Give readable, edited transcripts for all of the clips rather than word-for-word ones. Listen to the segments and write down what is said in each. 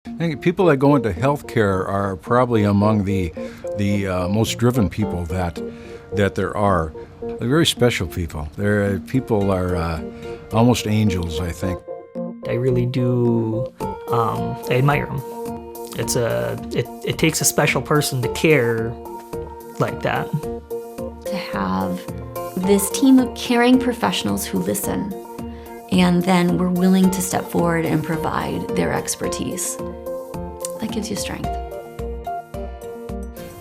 I think people that go into healthcare are probably among the most driven people that there are. They're very special people. People are almost angels, I think. I really do. I admire them. It takes a special person to care like that. To have this team of caring professionals who listen, and then we're willing to step forward and provide their expertise. That gives you strength.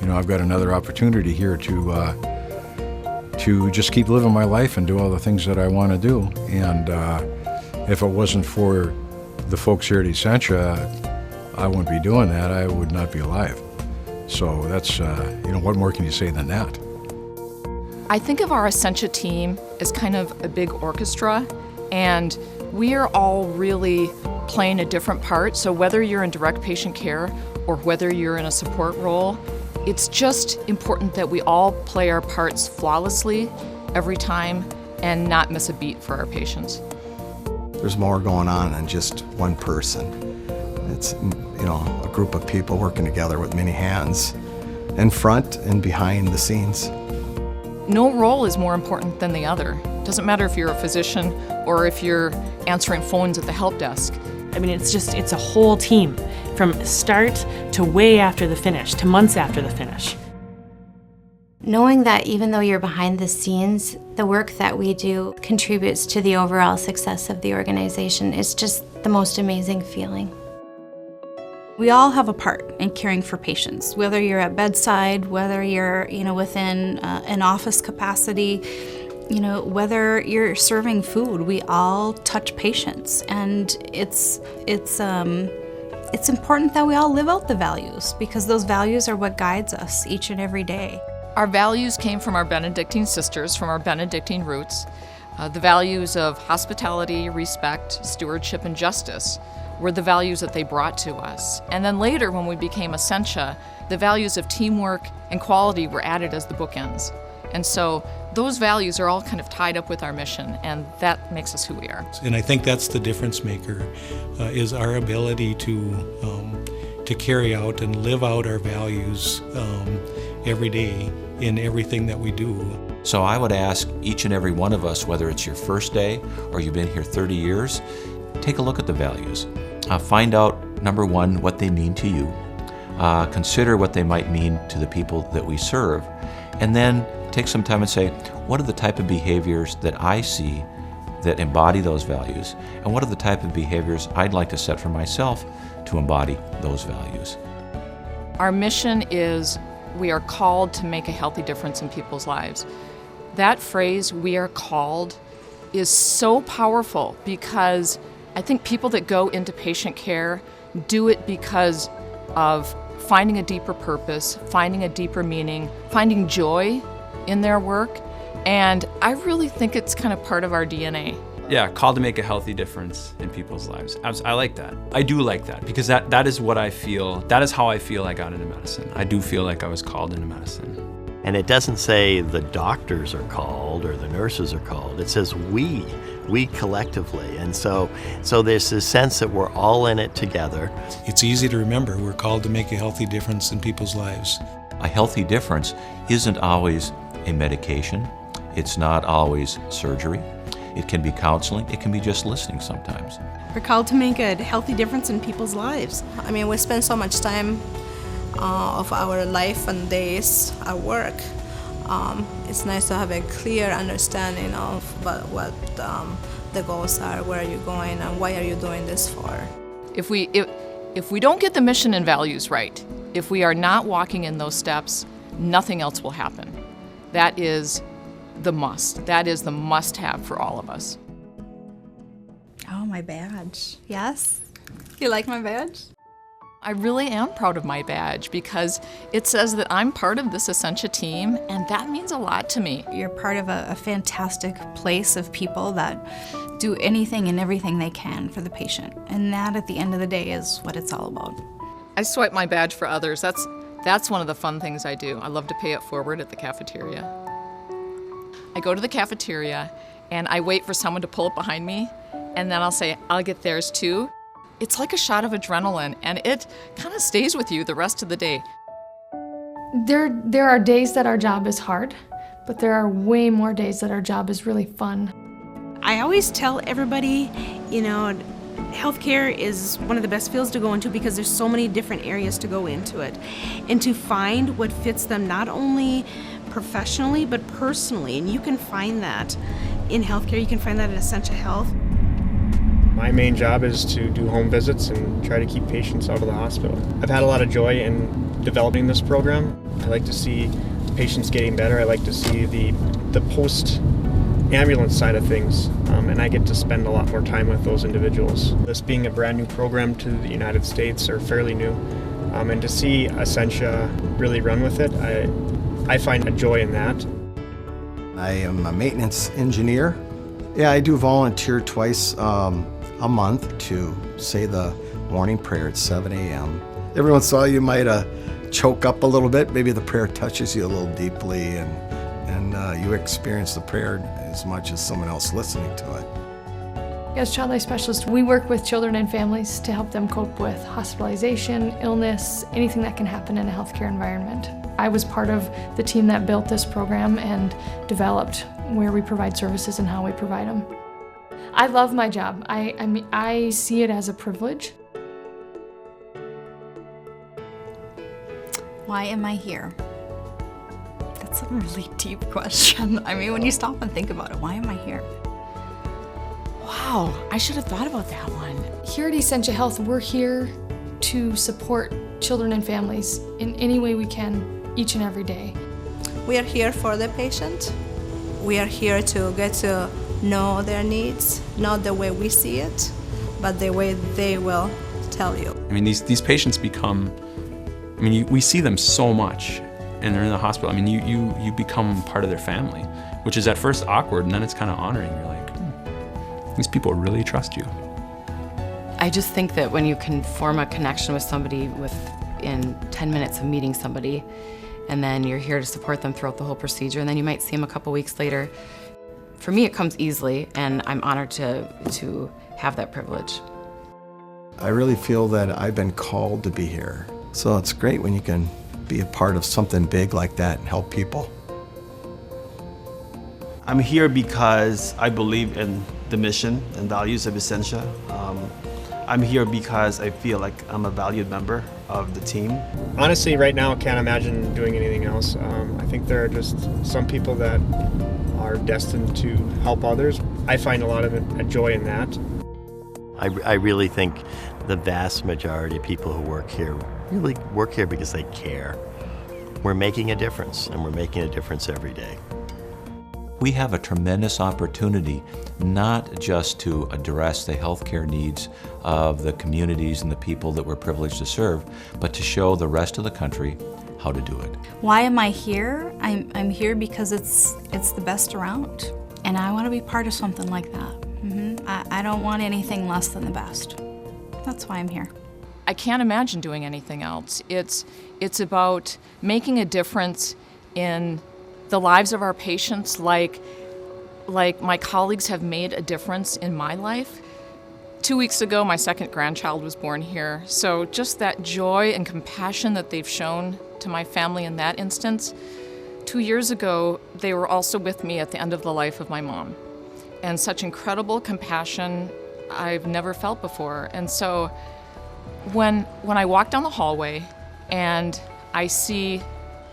You know, I've got another opportunity here to just keep living my life and do all the things that I want to do. And if it wasn't for the folks here at Essentia, I wouldn't be doing that. I would not be alive. So that's, what more can you say than that? I think of our Essentia team as kind of a big orchestra, and we are all really playing a different part. So whether you're in direct patient care or whether you're in a support role, it's just important that we all play our parts flawlessly every time and not miss a beat for our patients. There's more going on than just one person. It's, a group of people working together with many hands in front and behind the scenes. No role is more important than the other. It doesn't matter if you're a physician or if you're answering phones at the help desk. I mean, it's a whole team, from start to way after the finish, to months after the finish. Knowing that even though you're behind the scenes, the work that we do contributes to the overall success of the organization is just the most amazing feeling. We all have a part in caring for patients, whether you're at bedside, whether you're within an office capacity, whether you're serving food. We all touch patients, and it's important that we all live out the values, because those values are what guides us each and every day. Our values came from our Benedictine sisters, from our Benedictine roots. The values of hospitality, respect, stewardship, and justice were the values that they brought to us. And then later, when we became Essentia, the values of teamwork and quality were added as the bookends. And so those values are all kind of tied up with our mission, and that makes us who we are. And I think that's the difference maker, is our ability to carry out and live out our values every day in everything that we do. So I would ask each and every one of us, whether it's your first day or you've been here 30 years, take a look at the values. Find out, number one, what they mean to you. Consider what they might mean to the people that we serve. And then take some time and say, what are the type of behaviors that I see that embody those values? And what are the type of behaviors I'd like to set for myself to embody those values? Our mission is, we are called to make a healthy difference in people's lives. That phrase, we are called, is so powerful, because I think people that go into patient care do it because of finding a deeper purpose, finding a deeper meaning, finding joy in their work, and I really think it's kind of part of our DNA. Yeah, called to make a healthy difference in people's lives. I like that. I do like that, because that is what I feel, that is how I feel I got into medicine. I do feel like I was called into medicine. And it doesn't say the doctors are called or the nurses are called. It says we collectively. And so there's this sense that we're all in it together. It's easy to remember, we're called to make a healthy difference in people's lives. A healthy difference isn't always a medication. It's not always surgery. It can be counseling. It can be just listening sometimes. We're called to make a healthy difference in people's lives. I mean, we spend so much time of our life and days at work. It's nice to have a clear understanding of what the goals are, where are you going, and why are you doing this for. If we don't get the mission and values right, if we are not walking in those steps, nothing else will happen. That is the must. That is the must-have for all of us. Oh, my badge. Yes? You like my badge? I really am proud of my badge, because it says that I'm part of this Essentia team, and that means a lot to me. You're part of a fantastic place of people that do anything and everything they can for the patient, and that at the end of the day is what it's all about. I swipe my badge for others. That's one of the fun things I do. I love to pay it forward at the cafeteria. I go to the cafeteria and I wait for someone to pull up behind me, and then I'll say, I'll get theirs too. It's like a shot of adrenaline, and it kind of stays with you the rest of the day. There are days that our job is hard, but there are way more days that our job is really fun. I always tell everybody, you know, healthcare is one of the best fields to go into because there's so many different areas to go into it. And to find what fits them not only professionally, but personally. And you can find that in healthcare, you can find that in Essentia Health. My main job is to do home visits and try to keep patients out of the hospital. I've had a lot of joy in developing this program. I like to see patients getting better. I like to see the post-ambulance side of things, and I get to spend a lot more time with those individuals. This being a brand new program to the United States, or fairly new, and to see Essentia really run with it, I find a joy in that. I am a maintenance engineer. Yeah, I do volunteer twice a month to say the morning prayer at 7 a.m. Every once in a while you might choke up a little bit. Maybe the prayer touches you a little deeply and you experience the prayer as much as someone else listening to it. As Child Life Specialists, we work with children and families to help them cope with hospitalization, illness, anything that can happen in a healthcare environment. I was part of the team that built this program and developed where we provide services and how we provide them. I love my job. I see it as a privilege. Why am I here? That's a really deep question. I mean, when you stop and think about it, why am I here? Wow, I should have thought about that one. Here at Essentia Health, we're here to support children and families in any way we can, each and every day. We are here for the patient. We are here to get to know their needs, not the way we see it, but the way they will tell you. I mean, these patients become, I mean, we see them so much, and they're in the hospital. I mean, you become part of their family, which is at first awkward, and then it's kind of honoring. You're like, these people really trust you. I just think that when you can form a connection with somebody within 10 minutes of meeting somebody, and then you're here to support them throughout the whole procedure, and then you might see them a couple weeks later. For me, it comes easily, and I'm honored to have that privilege. I really feel that I've been called to be here. So it's great when you can be a part of something big like that and help people. I'm here because I believe in the mission and values of Essentia. I'm here because I feel like I'm a valued member of the team. Honestly, right now, I can't imagine doing anything else. I think there are just some people that are destined to help others. I find a lot of joy in that. I really think the vast majority of people who work here really work here because they care. We're making a difference, and we're making a difference every day. We have a tremendous opportunity not just to address the healthcare needs of the communities and the people that we're privileged to serve, but to show the rest of the country how to do it. Why am I here? I'm here because it's the best around, and I want to be part of something like that. I don't want anything less than the best. That's why I'm here. I can't imagine doing anything else. It's about making a difference in the lives of our patients, like my colleagues have made a difference in my life. 2 weeks ago, my second grandchild was born here, so just that joy and compassion that they've shown to my family in that instance. 2 years ago, they were also with me at the end of the life of my mom, and such incredible compassion I've never felt before. And so when I walk down the hallway and I see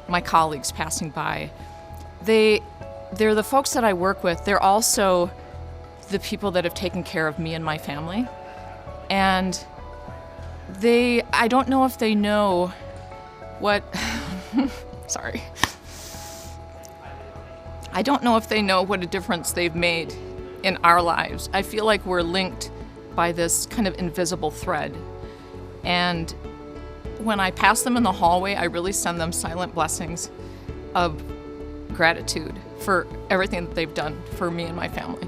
my colleagues passing by, they're the folks that I work with. They're also the people that have taken care of me and my family. And I don't know if they know what, sorry. I don't know if they know what a difference they've made in our lives. I feel like we're linked by this kind of invisible thread. And when I pass them in the hallway, I really send them silent blessings of gratitude for everything that they've done for me and my family.